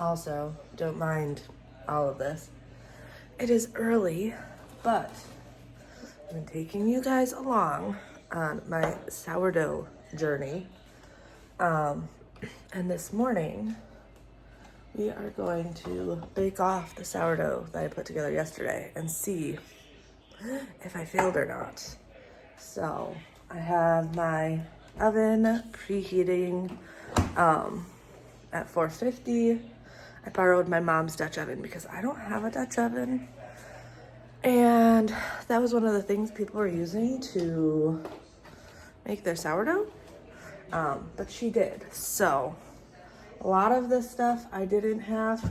Also, don't mind all of this. It is early, but I've been taking you guys along on my sourdough journey. And this morning, we are going to bake off the sourdough that I put together yesterday and see if I failed or not. So I have my oven preheating at 450. I borrowed my mom's Dutch oven because I don't have a Dutch oven. And that was one of the things people were using to make their sourdough. But she did. So a lot of this stuff I didn't have,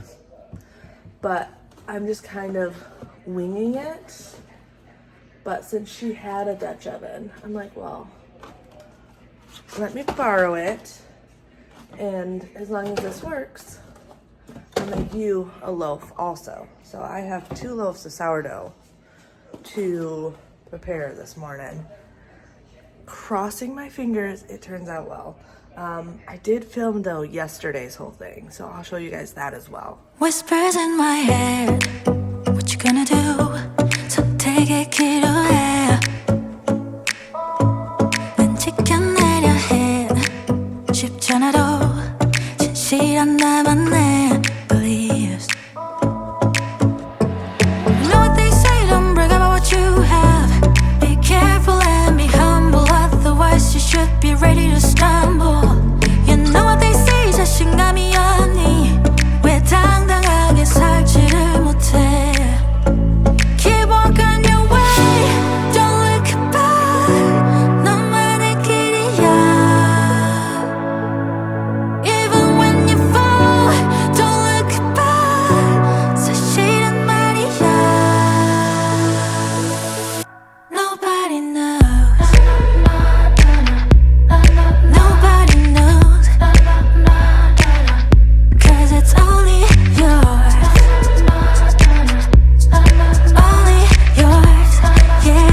but I'm just kind of winging it. But since she had a Dutch oven, I'm like, well, let me borrow it. And as long as this works, I'll make you a loaf also. So I have 2 loaves of sourdough to prepare this morning. Crossing my fingers, it turns out well. I did film though yesterday's whole thing, so I'll show you guys that as well. Whispers in my head, what you gonna do? 선택의 기로에 난 지켜내려 해. 쉽지 않아도 진실한 나만의 beliefs. You know what they say, don't brag about what you have. Be careful and be humble, otherwise you should be ready to stumble. You know what they say, 자신감이 없니? 왜 당당하게 살지를 못해? Keep walking your way, don't look back. 너만의 길이야. Even when you fall, don't look back. 사실은 말이야. Nobody knows. Nobody knows. 'Cause it's only yours. Only yours, yeah.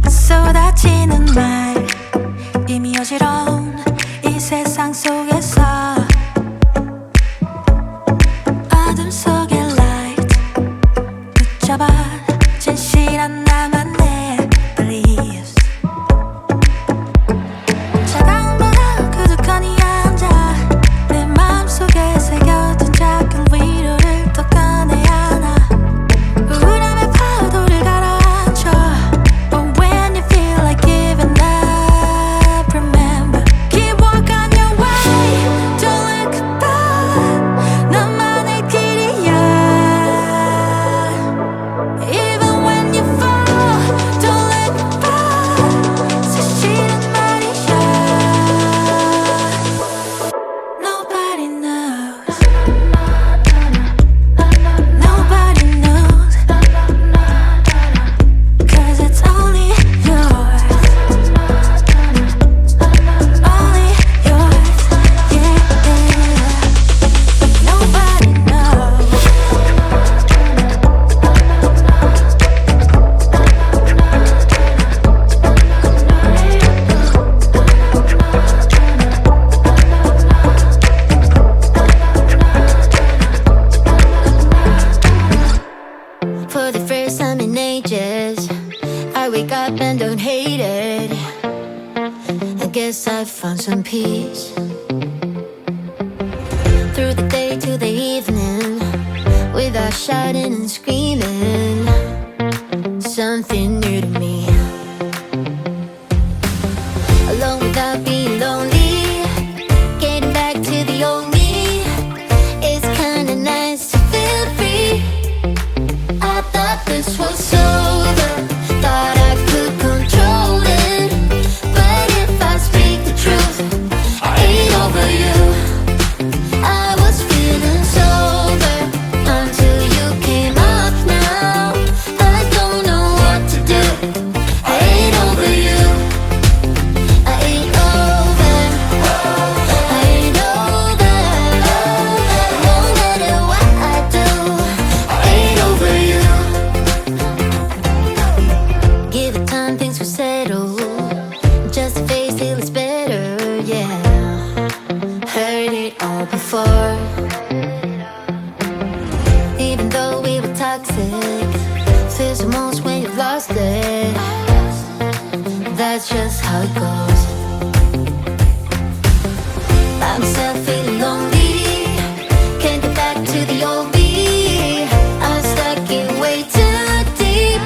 쏟아지는 말 이미 어지러운 이 세상 속에서 어둠 속의 light 붙잡아 진실한 나만의 beliefs. 차가움보다 그득하니 앉아 내 마음속에 새겨둔 작은 위로를 더 꺼내야 하나. 우울함의 파도를 가라앉혀. But when you feel like giving up, remember, keep walking your way, don't look back. 너만의 길이야. Even when you fall, don't look back. 사실은 말이야. Nobody knows. Nobody knows. 'Cause it's only yours. Only yours, yeah. Nobody knows. For the first time in ages, I wake up and don't hate it. I guess I found some peace. Through the day to the evening, without shouting and screaming, something new to me. Alone without being lonely, getting back to the old me. It's kinda nice to feel free. I thought this was over, thought I could control it. But if I speak the truth, I ain't over you. I was feeling sober until you came up all before. Even though we were toxic, feels the most when you've lost it. That's just how it goes. I'm still feeling lonely, can't get back to the old me. I'm stuck in way too deep.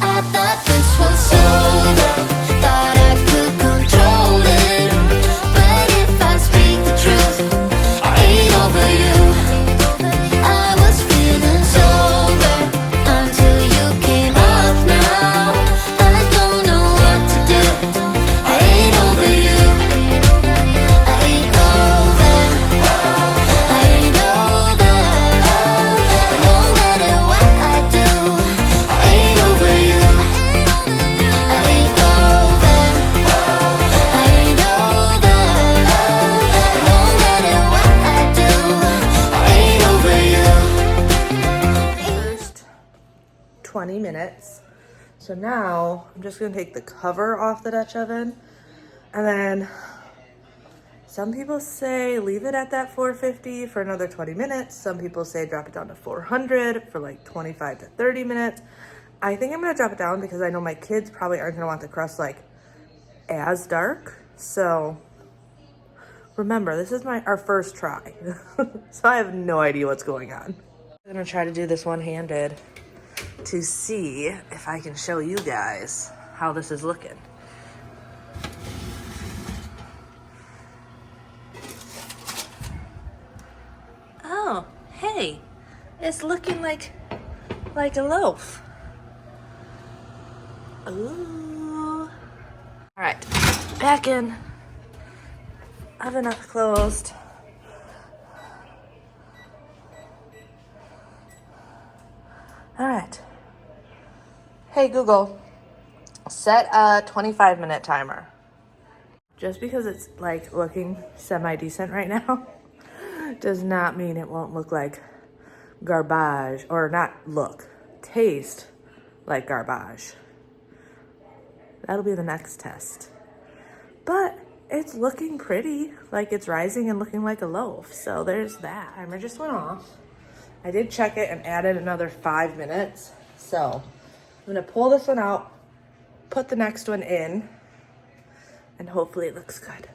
I thought this was over, thought I could control it. But if I speak the truth, I ain't over you. I was feeling sober until you came up now. I don't know what to do, I ain't over you. I ain't over, I ain't over. No matter what I do, I ain't over you. I ain't over, I ain't over. No matter what I do, I ain't over you. First 20 minutes. So now I'm just gonna take the cover off the Dutch oven, and then some people say leave it at that 450 for another 20 minutes. Some people say drop it down to 400 for like 25 to 30 minutes. I think I'm gonna drop it down because I know my kids probably aren't gonna want the crust like as dark. So remember, this is our first try. So I have no idea what's going on. I'm gonna try to do this one-handed to see if I can show you guys how this is looking. Oh, hey, it's looking like a loaf. Ooh. All right, back in. Oven up closed. All right. Hey Google, set a 25-minute timer. Just because it's like looking semi-decent right now does not mean it won't look like garbage, or not look, taste like garbage. That'll be the next test. But it's looking pretty, like it's rising and looking like a loaf. So there's that. Timer just went off. I did check it and added another 5 minutes. So I'm gonna pull this one out, put the next one in, and hopefully it looks good.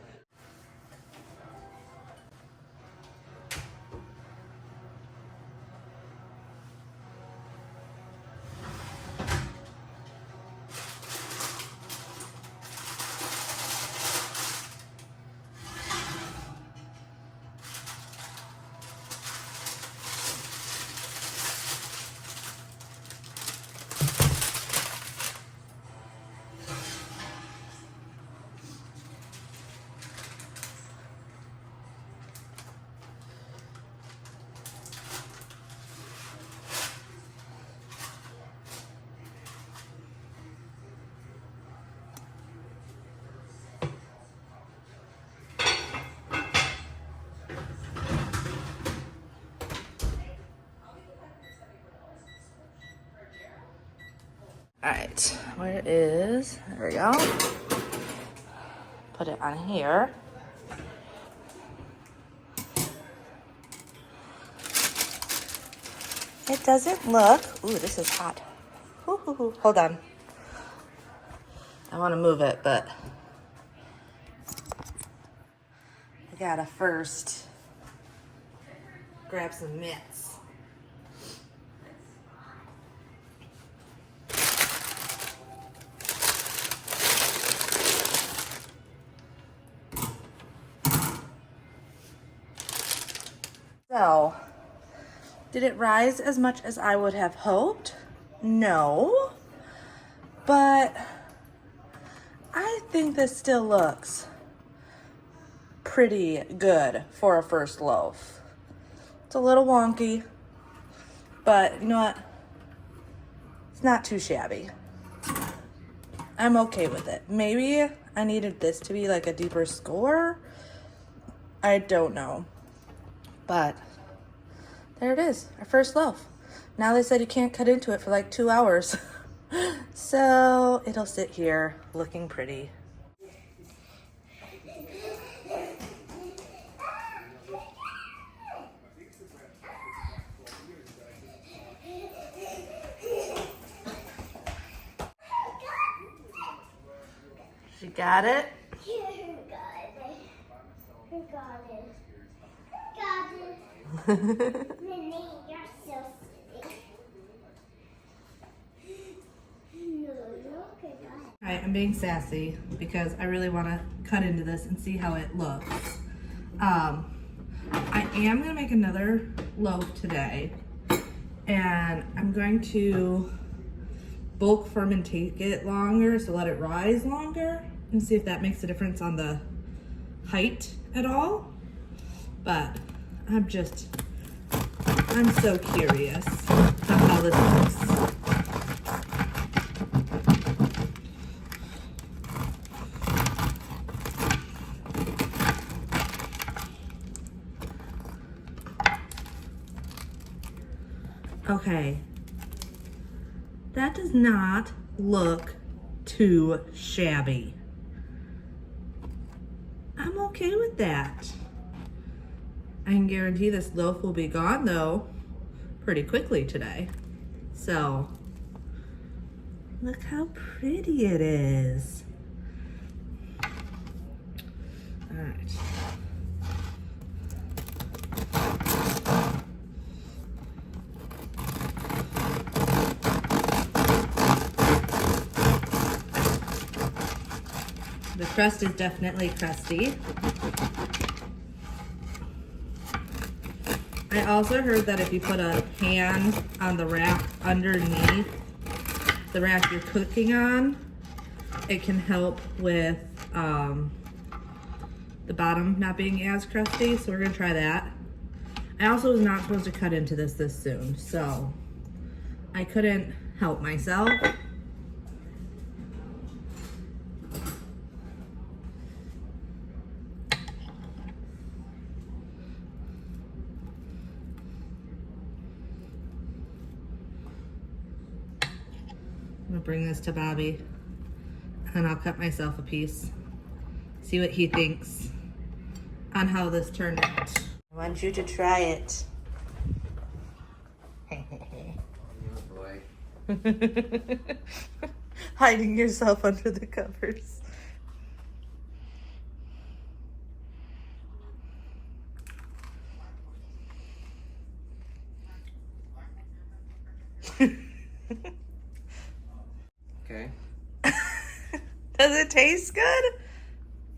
All right, where is, there we go. Put it on here. It doesn't look, ooh, this is hot. Ooh, hold on. I want to move it, but I gotta first grab some mitts. So, did it rise as much as I would have hoped? No, but I think this still looks pretty good for a first loaf. It's a little wonky, but you know what? It's not too shabby. I'm okay with it. Maybe I needed this to be like a deeper score. I don't know. But there it is, our first loaf. Now they said you can't cut into it for like 2 hours. So it'll sit here looking pretty. Got it? Who got it? Who got it? Who got it? Minnie, you're so silly. No, look at that. Alright, I'm being sassy because I really want to cut into this and see how it looks. I am going to make another loaf today, and I'm going to bulk fermentate it longer, so let it rise longer and see if that makes a difference on the height at all. But I'm so curious about how this looks. Okay, that does not look too shabby. I'm okay with that. I can guarantee this loaf will be gone though pretty quickly today. So, look how pretty it is. All right. The crust is definitely crusty. I also heard that if you put a pan on the rack underneath the rack you're cooking on, it can help with the bottom not being as crusty, so we're gonna try that. I also was not supposed to cut into this soon, so I couldn't help myself. I'm gonna bring this to Bobby and I'll cut myself a piece. See what he thinks on how this turned out. I want you to try it. Hiding yourself under the covers. Okay. Does it taste good?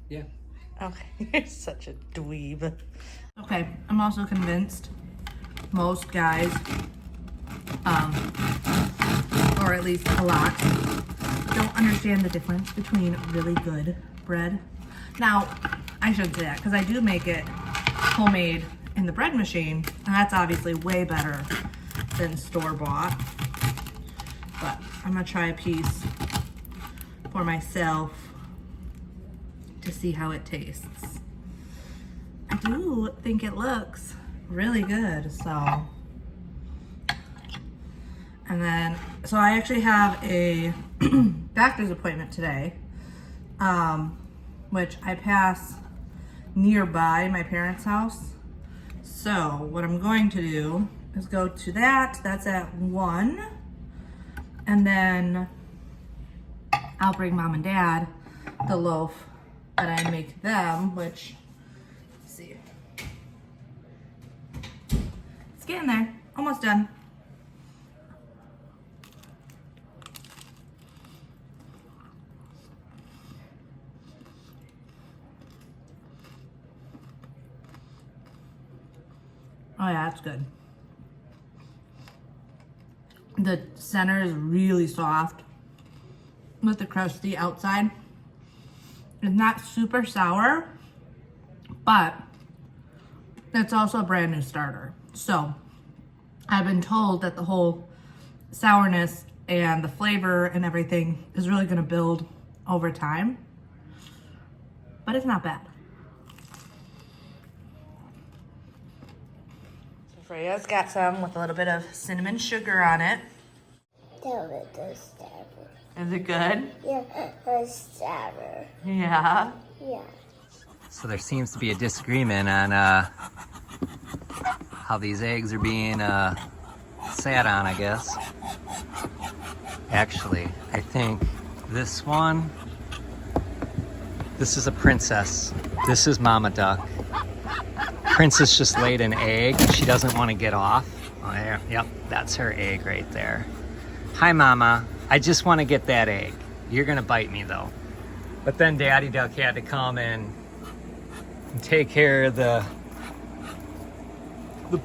Yeah. Okay, you're such a dweeb. Okay, I'm also convinced most guys, or at least a lot, don't understand the difference between really good bread. Now, I shouldn't say that because I do make it homemade in the bread machine, and that's obviously way better than store-bought. But I'm gonna try a piece for myself to see how it tastes. I do think it looks really good, so. And then, so I actually have a doctor's appointment today, which I pass nearby my parents' house. So what I'm going to do is go to that. That's at 1. And then I'll bring mom and dad the loaf that I make them, which, let's see. It's getting there, almost done. Oh yeah, that's good. The center is really soft with the crusty outside. It's not super sour, but it's also a brand new starter. So I've been told that the whole sourness and the flavor and everything is really gonna build over time, but it's not bad. So Freya's got some with a little bit of cinnamon sugar on it. Is it good? Yeah, it's sour. Yeah. Yeah. So there seems to be a disagreement on how these eggs are being sat on, I guess. Actually, I think this one This is a princess. This is Mama Duck. Princess just laid an egg. She doesn't want to get off. Oh, yeah, yep, that's her egg right there. Hi, Mama. I just want to get that egg. You're gonna bite me though. But then Daddy Duck had to come and take care of the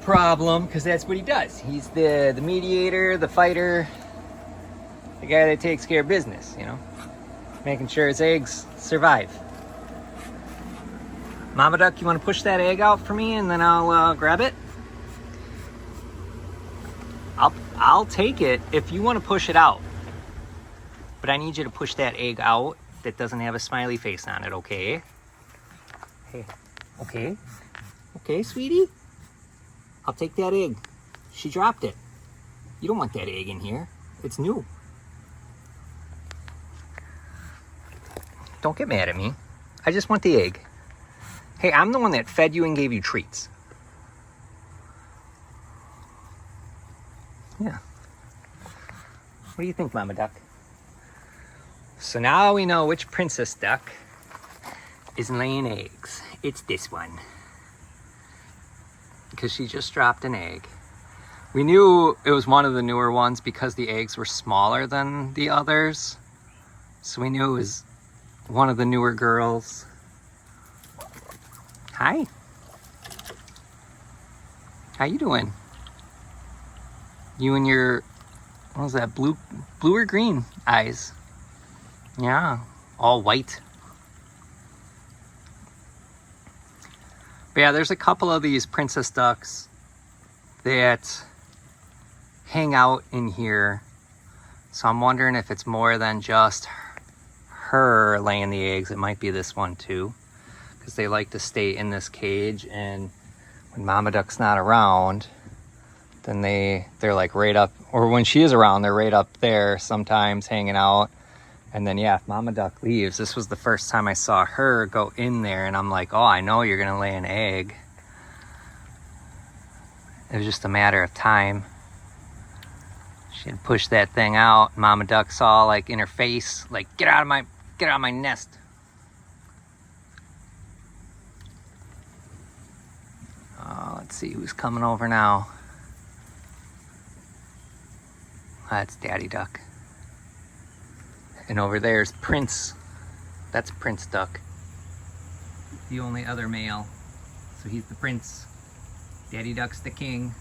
problem, because that's what he does. He's the mediator, the fighter, the guy that takes care of business, you know, making sure his eggs survive. Mama Duck, you want to push that egg out for me, and then I'll grab it? I'll take it if you want to push it out, but I need you to push that egg out that doesn't have a smiley face on it, okay? Hey, okay, sweetie? I'll take that egg. She dropped it. You don't want that egg in here. It's new. Don't get mad at me. I just want the egg. Hey, I'm the one that fed you and gave you treats. Yeah. What do you think, Mama Duck? So now we know which princess duck is laying eggs. It's this one. Because she just dropped an egg. We knew it was one of the newer ones because the eggs were smaller than the others. So we knew it was one of the newer girls. Hi. How you doing? You and your, what was that, blue or green eyes? Yeah, all white. But yeah, there's a couple of these princess ducks that hang out in here. So I'm wondering if it's more than just her laying the eggs. It might be this one too, because they like to stay in this cage, and when Mama Duck's not around, then they're like right up, or when she is around, they're right up there sometimes hanging out. And then, yeah, if Mama Duck leaves, this was the first time I saw her go in there, and I'm like, oh, I know you're gonna lay an egg. It was just a matter of time. She had pushed that thing out. Mama Duck saw, like, in her face, like, get out of my nest. Oh, let's see who's coming over now. That's Daddy Duck. And over there's Prince. That's Prince Duck. The only other male. So he's the prince. Daddy Duck's the king.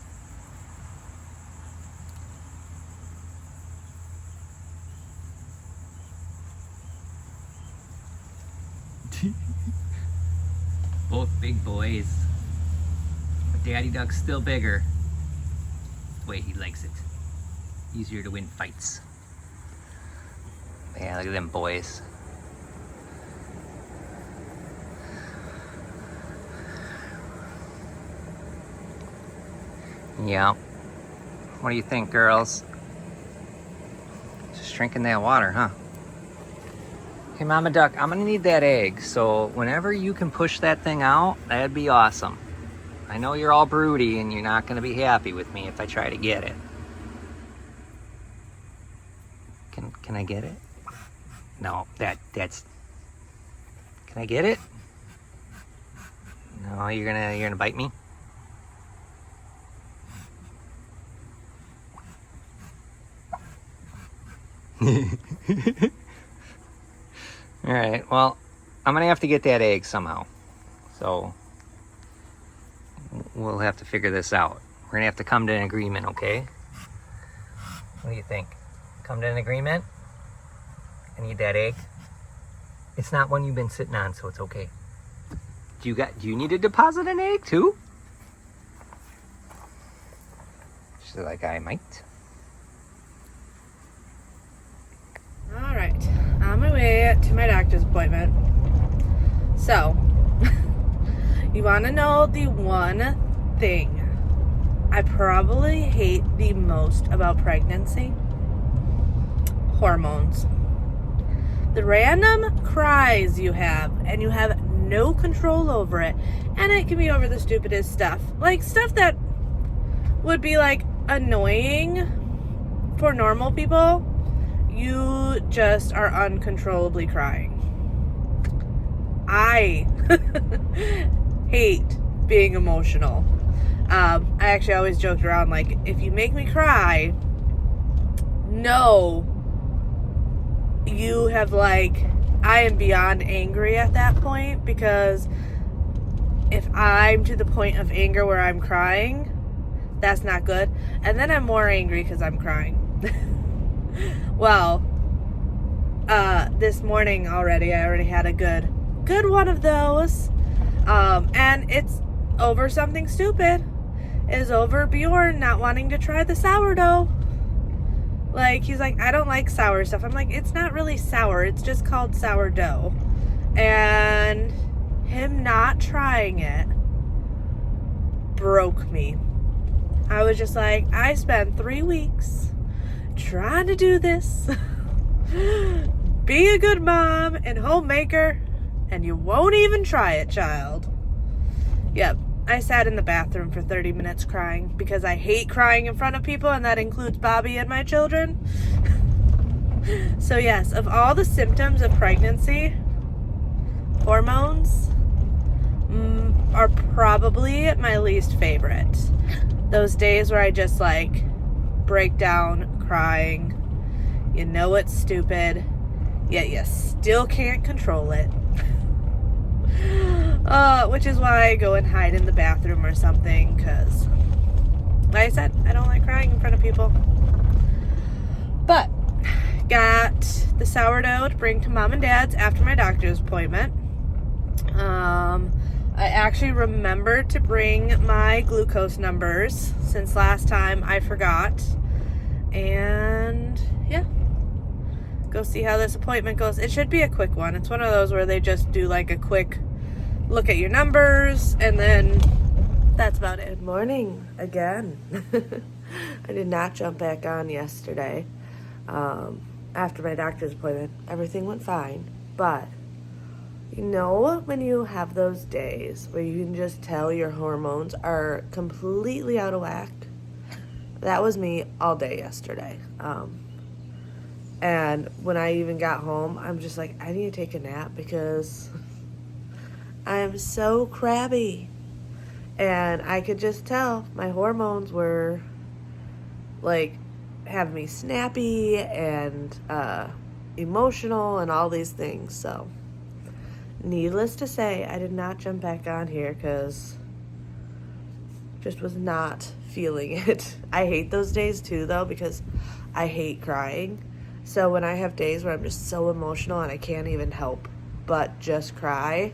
Both big boys. But Daddy Duck's still bigger. The way he likes it. Easier to win fights. Yeah, look at them boys. Yeah. What do you think, girls? Just drinking that water, huh? Hey, Mama Duck, I'm gonna need that egg, so whenever you can push that thing out, that'd be awesome. I know you're all broody and you're not gonna be happy with me if I try to get it. Can I get it? No, that's. Can I get it? No, you're gonna bite me. All right. Well, I'm gonna have to get that egg somehow. So we'll have to figure this out. We're gonna have to come to an agreement, okay? What do you think? Come to an agreement? I need that egg. It's not one you've been sitting on, so it's okay. Do you need to deposit an egg too? She's like, I might. All right, on my way to my doctor's appointment. So, you want to know the one thing I probably hate the most about pregnancy? Hormones. The random cries you have, and you have no control over it. And it can be over the stupidest stuff. Like stuff that would be like annoying for normal people. You just are uncontrollably crying. I hate being emotional. I actually always joked around, like, if you make me cry, no, you have, like, I am beyond angry at that point, because if I'm to the point of anger where I'm crying, that's not good. And then I'm more angry because I'm crying. Well, this morning I already had a good one of those. And it's over something stupid. It is over Bjorn not wanting to try the sourdough. Like, he's like, I don't like sour stuff. I'm like, it's not really sour. It's just called sourdough. And him not trying it broke me. I was just like, I spent 3 weeks trying to do this. Be a good mom and homemaker, and you won't even try it, child. Yep. I sat in the bathroom for 30 minutes crying because I hate crying in front of people, and that includes Bobby and my children. So yes, of all the symptoms of pregnancy, hormones are probably my least favorite. Those days where I just like break down crying, you know it's stupid, yet you still can't control it. Which is why I go and hide in the bathroom or something, because, like I said, I don't like crying in front of people. But, got the sourdough to bring to Mom and Dad's after my doctor's appointment. I actually remembered to bring my glucose numbers, since last time I forgot. And, yeah. Go see how this appointment goes. It should be a quick one. It's one of those where they just do like a quick look at your numbers, and then that's about it. Good morning again. I did not jump back on yesterday. After my doctor's appointment, everything went fine. But, you know, when you have those days where you can just tell your hormones are completely out of whack? That was me all day yesterday. And when I even got home, I'm just like, I need to take a nap because I am so crabby. And I could just tell my hormones were like having me snappy and emotional and all these things. So needless to say, I did not jump back on here because just was not feeling it. I hate those days too, though, because I hate crying. So when I have days where I'm just so emotional and I can't even help but just cry,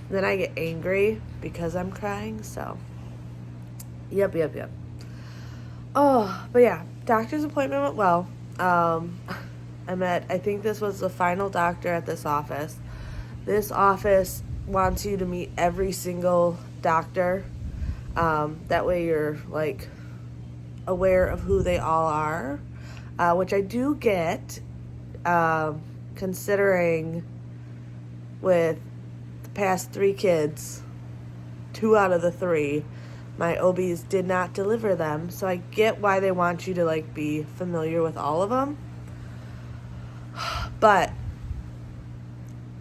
then I get angry because I'm crying. So yep. Oh, but yeah, doctor's appointment went well. I think this was the final doctor at this office. This office wants you to meet every single doctor. That way you're like aware of who they all are. Which I do get, considering with the past 3 kids, 2 out of the 3, my OBs did not deliver them. So I get why they want you to like be familiar with all of them. But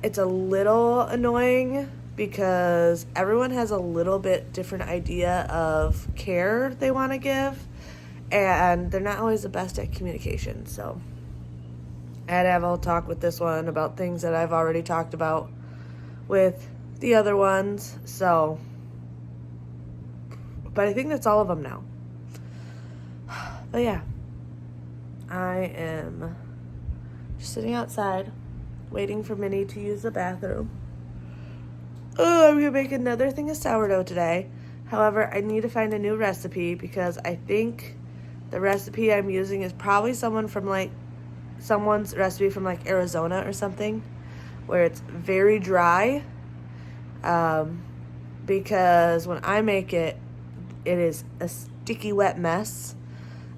it's a little annoying because everyone has a little bit different idea of care they want to give. And they're not always the best at communication. So I had to have a talk with this one about things that I've already talked about with the other ones. So, but I think that's all of them now. But yeah, I am just sitting outside waiting for Minnie to use the bathroom. Oh, I'm gonna make another thing of sourdough today. However, I need to find a new recipe because I think the recipe I'm using is probably someone's recipe from like Arizona or something, where it's very dry. Because when I make it, it is a sticky, wet mess.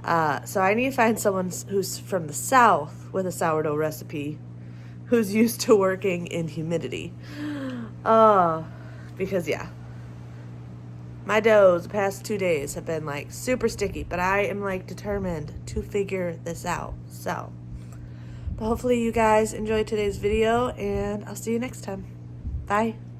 So I need to find someone who's from the South with a sourdough recipe, who's used to working in humidity. Because yeah. My doughs the past 2 days have been like super sticky, but I am like determined to figure this out. So, but hopefully you guys enjoyed today's video, and I'll see you next time. Bye.